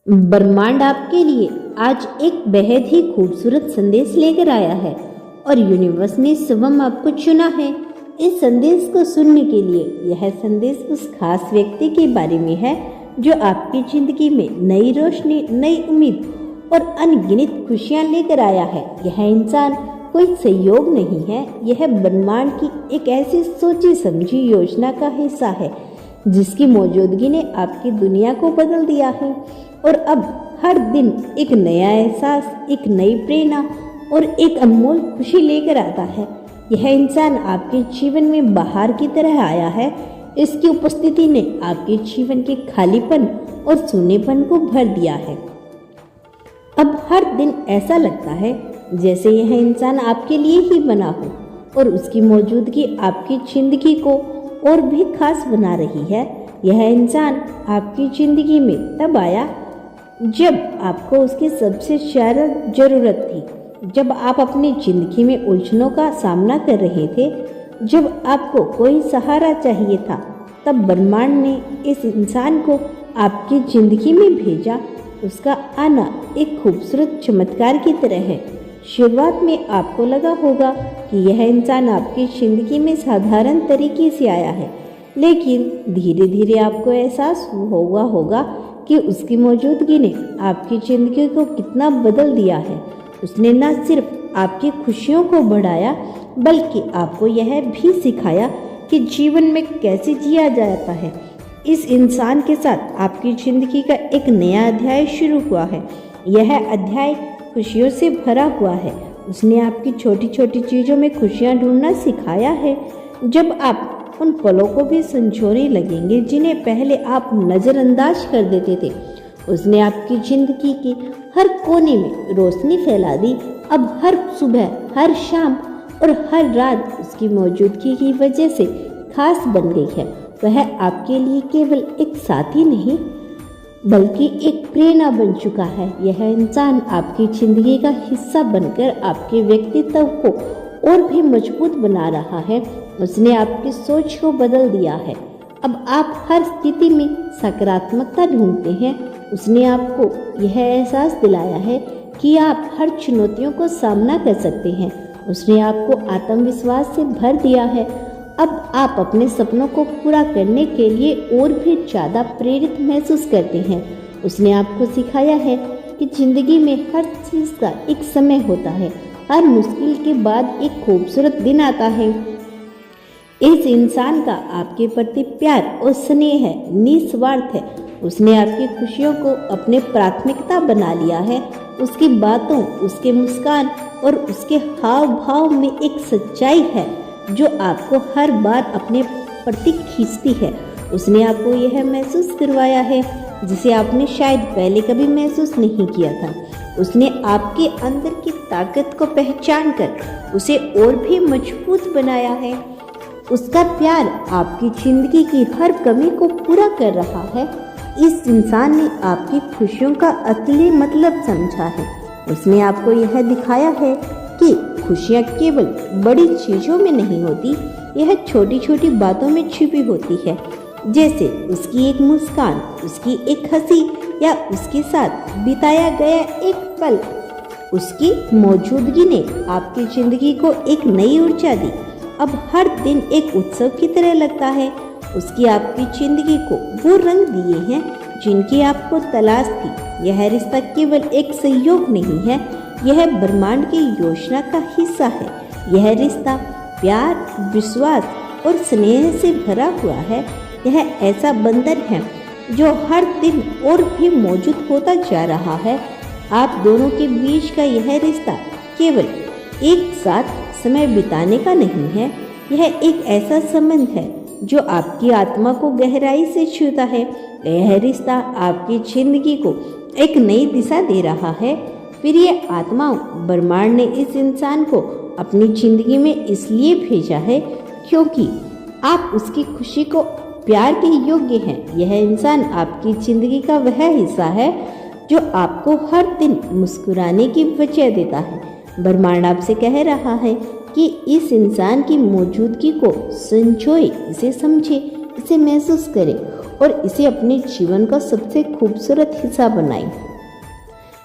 ब्रह्मांड आपके लिए आज एक बेहद ही खूबसूरत संदेश लेकर आया है और यूनिवर्स ने स्वयं आपको चुना है इस संदेश को सुनने के लिए। यह संदेश उस खास व्यक्ति के बारे में है जो आपकी जिंदगी में नई रोशनी, नई उम्मीद और अनगिनत खुशियां लेकर आया है। यह इंसान कोई संयोग नहीं है, यह ब्रह्मांड की एक ऐसी सोची समझी योजना का हिस्सा है जिसकी मौजूदगी ने आपकी दुनिया को बदल दिया है और अब हर दिन एक नया एहसास, एक नई प्रेरणा और एक अनमोल खुशी लेकर आता है। यह इंसान आपके जीवन में बाहर की तरह आया है। इसकी उपस्थिति ने आपके जीवन के खालीपन और सूनेपन को भर दिया है। अब हर दिन ऐसा लगता है जैसे यह इंसान आपके लिए ही बना हो और उसकी मौजूदगी आपकी जिंदगी को और भी खास बना रही है। यह इंसान आपकी जिंदगी में तब आया जब आपको उसकी सबसे ज़्यादा ज़रूरत थी, जब आप अपनी जिंदगी में उलझनों का सामना कर रहे थे, जब आपको कोई सहारा चाहिए था। तब ब्रह्मांड ने इस इंसान को आपकी जिंदगी में भेजा। उसका आना एक खूबसूरत चमत्कार की तरह है। शुरुआत में आपको लगा होगा कि यह इंसान आपकी ज़िंदगी में साधारण तरीके से आया है, लेकिन धीरे धीरे आपको एहसास होगा कि उसकी मौजूदगी ने आपकी ज़िंदगी को कितना बदल दिया है। उसने न सिर्फ आपकी खुशियों को बढ़ाया, बल्कि आपको यह भी सिखाया कि जीवन में कैसे जिया जाता है। इस इंसान के साथ आपकी ज़िंदगी का एक नया अध्याय शुरू हुआ है। यह अध्याय खुशियों से भरा हुआ है। उसने आपकी छोटी छोटी चीज़ों में खुशियाँ ढूंढना सिखाया है। जब आप उन पलों को भी संजोने लगेंगे जिन्हें पहले आप नज़रअंदाज कर देते थे। उसने आपकी ज़िंदगी के हर कोने में रोशनी फैला दी। अब हर सुबह, हर शाम और हर रात उसकी मौजूदगी की वजह से खास बन गई है। वह आपके लिए केवल एक साथी नहीं, बल्कि एक प्रेरणा बन चुका है। यह इंसान आपकी जिंदगी का हिस्सा बनकर आपके व्यक्तित्व को और भी मजबूत बना रहा है। उसने आपकी सोच को बदल दिया है। अब आप हर स्थिति में सकारात्मकता ढूंढते हैं। उसने आपको यह एहसास दिलाया है कि आप हर चुनौतियों को सामना कर सकते हैं। उसने आपको आत्मविश्वास से भर दिया है। अब आप अपने सपनों को पूरा करने के लिए और भी ज़्यादा प्रेरित महसूस करते हैं। उसने आपको सिखाया है कि ज़िंदगी में हर चीज़ का एक समय होता है। हर मुश्किल के बाद एक खूबसूरत दिन आता है। इस इंसान का आपके प्रति प्यार और स्नेह है, निस्वार्थ है। उसने आपकी खुशियों को अपने प्राथमिकता बना लिया है। उसकी बातों, उसके मुस्कान और उसके हाव भाव में एक सच्चाई है जो आपको हर बार अपने प्रति खींचती है। उसने आपको यह महसूस करवाया है जिसे आपने शायद पहले कभी महसूस नहीं किया था। उसने आपके अंदर की ताकत को पहचान कर उसे और भी मजबूत बनाया है। उसका प्यार आपकी जिंदगी की हर कमी को पूरा कर रहा है। इस इंसान ने आपकी खुशियों का असली मतलब समझा है। उसने आपको यह दिखाया है कि खुशियाँ केवल बड़ी चीज़ों में नहीं होती, यह छोटी छोटी बातों में छिपी होती है। जैसे उसकी एक मुस्कान, उसकी एक हंसी या उसके साथ बिताया गया एक पल। उसकी मौजूदगी ने आपकी ज़िंदगी को एक नई ऊर्जा दी। अब हर दिन एक उत्सव की तरह लगता है। उसकी आपकी ज़िंदगी को वो रंग दिए हैं जिनकी आपको तलाश थी। यह रिश्ता केवल एक संयोग नहीं है, यह ब्रह्मांड की योजना का हिस्सा है। यह रिश्ता प्यार, विश्वास और स्नेह से भरा हुआ है। यह ऐसा बंधन है जो हर दिन और भी मौजूद होता जा रहा है। आप दोनों के बीच का यह रिश्ता केवल एक साथ समय बिताने का नहीं है, यह एक ऐसा संबंध है जो आपकी आत्मा को गहराई से छूता है। यह रिश्ता आपकी जिंदगी को एक नई दिशा दे रहा है। प्रिय आत्माओं, ब्रह्मांड ने इस इंसान को अपनी जिंदगी में इसलिए भेजा है क्योंकि आप उसकी खुशी को प्यार के योग्य हैं। यह इंसान आपकी जिंदगी का वह हिस्सा है जो आपको हर दिन मुस्कुराने की वजह देता है। ब्रह्मांड आपसे कह रहा है कि इस इंसान की मौजूदगी को संजोए, इसे समझे, इसे महसूस करें और इसे अपने जीवन का सबसे खूबसूरत हिस्सा बनाएं।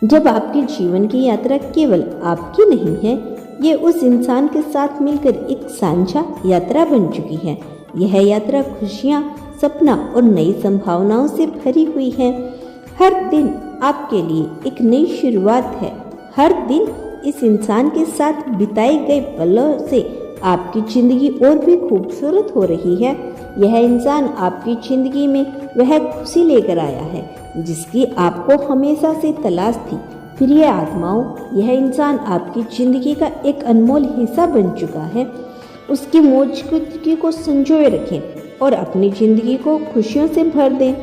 जब आपके जीवन की यात्रा केवल आपकी नहीं है, ये उस इंसान के साथ मिलकर एक साझा यात्रा बन चुकी है। यह यात्रा खुशियाँ, सपना और नई संभावनाओं से भरी हुई है। हर दिन आपके लिए एक नई शुरुआत है। हर दिन इस इंसान के साथ बिताए गए पलों से आपकी जिंदगी और भी खूबसूरत हो रही है। यह इंसान आपकी जिंदगी में वह खुशी लेकर आया है जिसकी आपको हमेशा से तलाश थी। प्रिय आत्माओं, यह इंसान आपकी जिंदगी का एक अनमोल हिस्सा बन चुका है। उसकी मौजूदगी को संजोए रखें और अपनी जिंदगी को खुशियों से भर दें।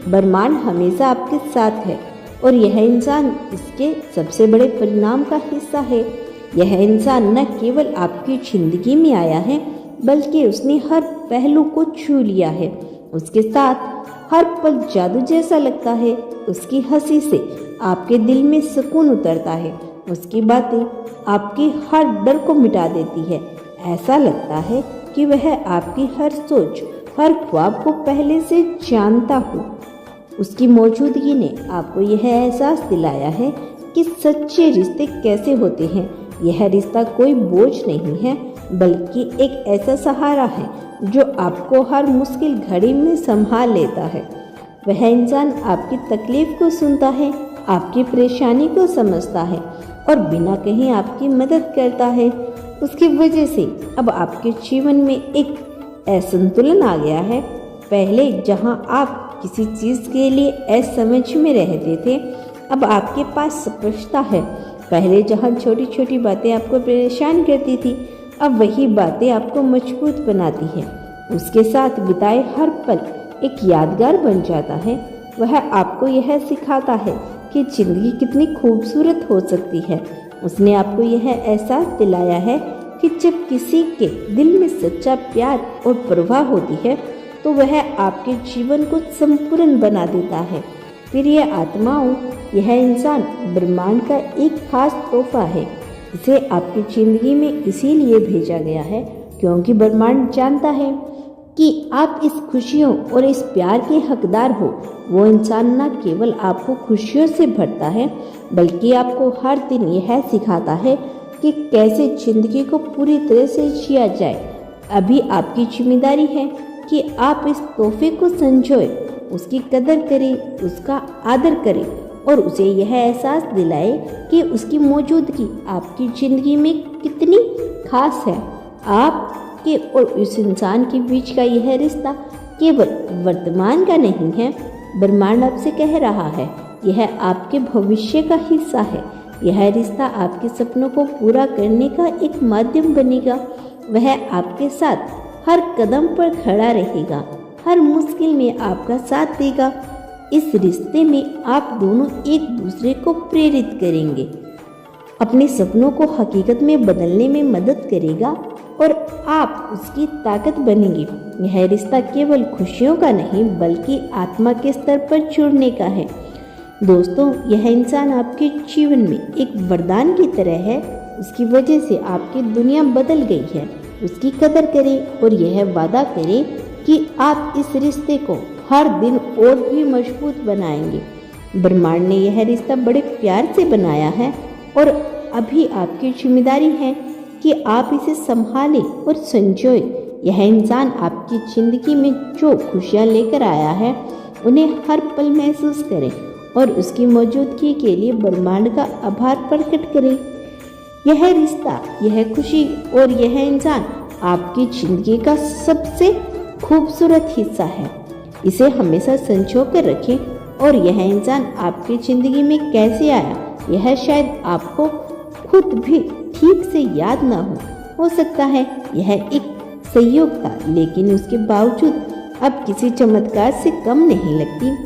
ब्रह्मांड हमेशा आपके साथ है और यह इंसान इसके सबसे बड़े परिणाम का हिस्सा है। यह इंसान न केवल आपकी जिंदगी में आया है, बल्कि उसने हर पहलू को छू लिया है। उसके साथ हर पल जादू जैसा लगता है। उसकी हंसी से आपके दिल में सुकून उतरता है। उसकी बातें आपकी हर डर को मिटा देती है। ऐसा लगता है कि वह आपकी हर सोच, हर ख्वाब को पहले से जानता हो। उसकी मौजूदगी ने आपको यह एहसास दिलाया है कि सच्चे रिश्ते कैसे होते हैं। यह रिश्ता कोई बोझ नहीं है, बल्कि एक ऐसा सहारा है जो आपको हर मुश्किल घड़ी में संभाल लेता है। वह इंसान आपकी तकलीफ को सुनता है, आपकी परेशानी को समझता है और बिना कहीं आपकी मदद करता है। उसकी वजह से अब आपके जीवन में एक असंतुलन आ गया है। पहले जहां आप किसी चीज़ के लिए असमझ में रहते थे, अब आपके पास स्पष्टता है। पहले जहां छोटी छोटी बातें आपको परेशान करती थी, अब वही बातें आपको मजबूत बनाती हैं। उसके साथ बिताए हर पल एक यादगार बन जाता है। वह आपको यह सिखाता है कि जिंदगी कितनी खूबसूरत हो सकती है। उसने आपको यह एहसास दिलाया है कि जब किसी के दिल में सच्चा प्यार और परवाह होती है, तो वह आपके जीवन को संपूर्ण बना देता है। प्रिय आत्माओं, यह इंसान ब्रह्मांड का एक खास तोहफा है। इसे आपकी जिंदगी में इसीलिए भेजा गया है क्योंकि ब्रह्मांड जानता है कि आप इस खुशियों और इस प्यार के हकदार हो। वो इंसान न केवल आपको खुशियों से भरता है, बल्कि आपको हर दिन यह सिखाता है कि कैसे जिंदगी को पूरी तरह से जिया जाए। अभी आपकी जिम्मेदारी है कि आप इस तोहफे को संजोए, उसकी कदर करें, उसका आदर करें और उसे यह एहसास दिलाए कि उसकी मौजूदगी आपकी ज़िंदगी में कितनी खास है। आपके और उस इंसान के बीच का यह रिश्ता केवल वर्तमान का नहीं है। ब्रह्मांड आपसे कह रहा है, यह आपके भविष्य का हिस्सा है। यह रिश्ता आपके सपनों को पूरा करने का एक माध्यम बनेगा। वह आपके साथ हर कदम पर खड़ा रहेगा, हर मुश्किल में आपका साथ देगा। इस रिश्ते में आप दोनों एक दूसरे को प्रेरित करेंगे, अपने सपनों को हकीकत में बदलने में मदद करेगा और आप उसकी ताकत बनेंगे। यह रिश्ता केवल खुशियों का नहीं, बल्कि आत्मा के स्तर पर जुड़ने का है। दोस्तों, यह इंसान आपके जीवन में एक वरदान की तरह है। उसकी वजह से आपकी दुनिया बदल गई है। उसकी कदर करें और यह वादा करें कि आप इस रिश्ते को हर दिन और भी मजबूत बनाएंगे। ब्रह्मांड ने यह रिश्ता बड़े प्यार से बनाया है और अभी आपकी जिम्मेदारी है कि आप इसे संभालें और संजोए। यह इंसान आपकी जिंदगी में जो खुशियाँ लेकर आया है, उन्हें हर पल महसूस करें और उसकी मौजूदगी के लिए ब्रह्मांड का आभार प्रकट करें। यह रिश्ता, यह खुशी और यह इंसान आपकी जिंदगी का सबसे खूबसूरत हिस्सा है। इसे हमेशा संजो कर रखें और यह इंसान आपकी जिंदगी में कैसे आया, यह शायद आपको खुद भी ठीक से याद ना हो सकता है यह एक संयोग था, लेकिन उसके बावजूद अब किसी चमत्कार से कम नहीं लगती।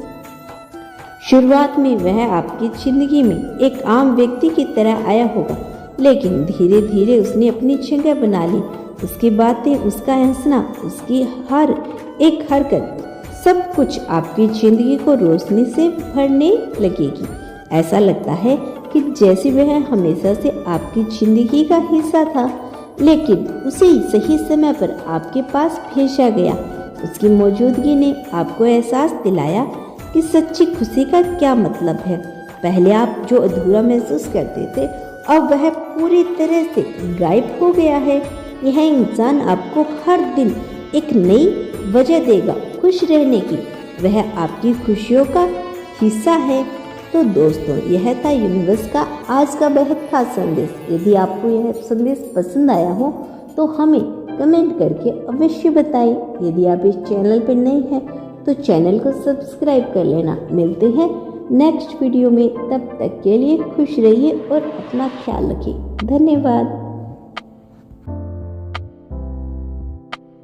शुरुआत में वह आपकी जिंदगी में एक आम व्यक्ति की तरह आया होगा, लेकिन धीरे धीरे उसने अपनी जगह बना ली। उसकी बातें, उसका हंसना, उसकी हर एक हरकत, सब कुछ आपकी जिंदगी को रोशनी से भरने लगेगी। ऐसा लगता है कि जैसे वह हमेशा से आपकी जिंदगी का हिस्सा था, लेकिन उसे सही समय पर आपके पास भेजा गया। उसकी मौजूदगी ने आपको एहसास दिलाया कि सच्ची खुशी का क्या मतलब है। पहले आप जो अधूरा महसूस करते थे अब वह पूरी तरह से गायब हो गया है। यह इंसान आपको हर दिन एक नई वजह देगा खुश रहने की। वह आपकी खुशियों का हिस्सा है। तो दोस्तों, यह था यूनिवर्स का आज का बेहद खास संदेश। यदि आपको यह संदेश पसंद आया हो तो हमें कमेंट करके अवश्य बताएं। यदि आप इस चैनल पर नए हैं तो चैनल को सब्सक्राइब कर लेना। मिलते हैं नेक्स्ट वीडियो में, तब तक के लिए खुश रहिए और अपना ख्याल रखिए। धन्यवाद।